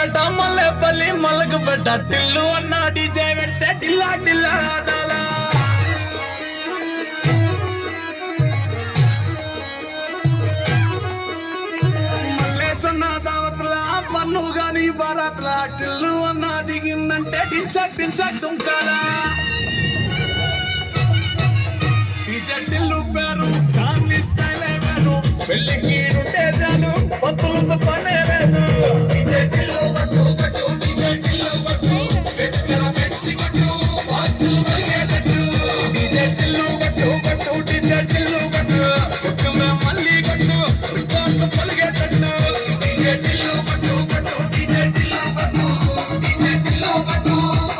పేట మల్లెపల్లి మల్లకు పెట్ట టిల్లు అన్న డీజే పెడితే టిల్లా టిల్లా ఆడాలా మల్లేసన్న దావత్ల పన్ను గాని బారాత్ల టిల్లు అన్న దిగిందంటే టించక్ టించక్ దుంకాలా డీజే టిల్లు పేరు కాంగ్లీ స్టైలే వేరు పెళ్ళికి ఉంటే చాలు పంతులతో పనే లేదు డీజే టిల్లు పట్టు పట్టు డీజే టిల్లు పట్టు వెచ్చర పెంచి పట్టు వాసులు మరిగేటట్టు డీజే టిల్లు పట్టు పట్టు డీజే టిల్లు పట్టు కొట్టుమే మళ్ళీ కొట్టు రికార్డు పలిగేటట్టు డీజే టిల్లు పట్టు పట్టు డీజే టిల్లు పట్టు డీజే టిల్లు పట్టు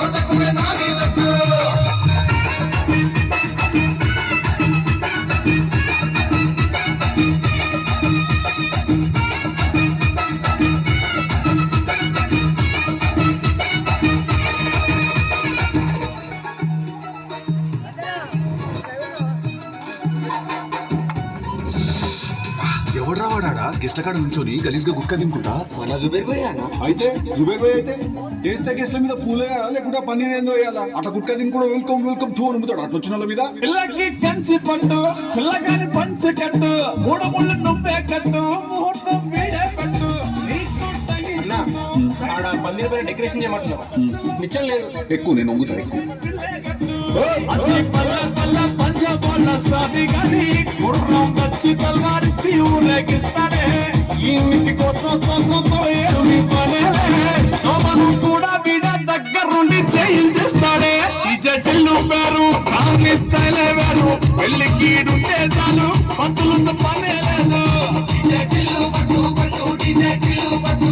కొట్టుమే నాగిదట్టు ఎవడ్రా వాడా గెస్ట్ల కాడ నుంచొని గలీజ్గా గుట్క తినుకుంటా మన జుబేర్ భాయ్ అయితే జుబేర్ భాయ్ అయితే టేస్ట్ గెస్ట్ల మీద పూలేయాలా లేకుంటే పన్నీర్ ఏందో వేయాలా అట్లా గుట్క తినుకుంటూ వెల్కమ్ వెల్కమ్ తూ అనుముతాడు అట్లా వచ్చిన వాళ్ళ మీద పిల్లకి కంచి పట్టు పిల్లగాని పంచి కట్టు మూడు ముళ్ళు నువ్వే కట్టు ముహూర్తం వీడే పట్టు ఆడ పందిరి పైన డెకరేషన్ చేయమంటున్నావు మిచ్చం లేదు ఎక్కువ నేను వంగుతా ఎక్కువ అతి పల్ల పల్ల పంచబోళ్ళ సాది గాని గుర్రం వచ్చి తల్వారిచ్చి ఊరేగిస్తాడే ఇంటి కోసం స్తోత్రంతో ఏమి పనేలే సోమను కూడా వీడ దగ్గరుండి చేయించేస్తాడే డీజే టిల్లు పేరు కాంగ్లీ స్టైలే వేరు పెళ్లికి ఉంటే చాలు పంతులతో పనే లేదు డీజే టిల్లు పట్టు పట్టు డీజే టిల్లు పట్టు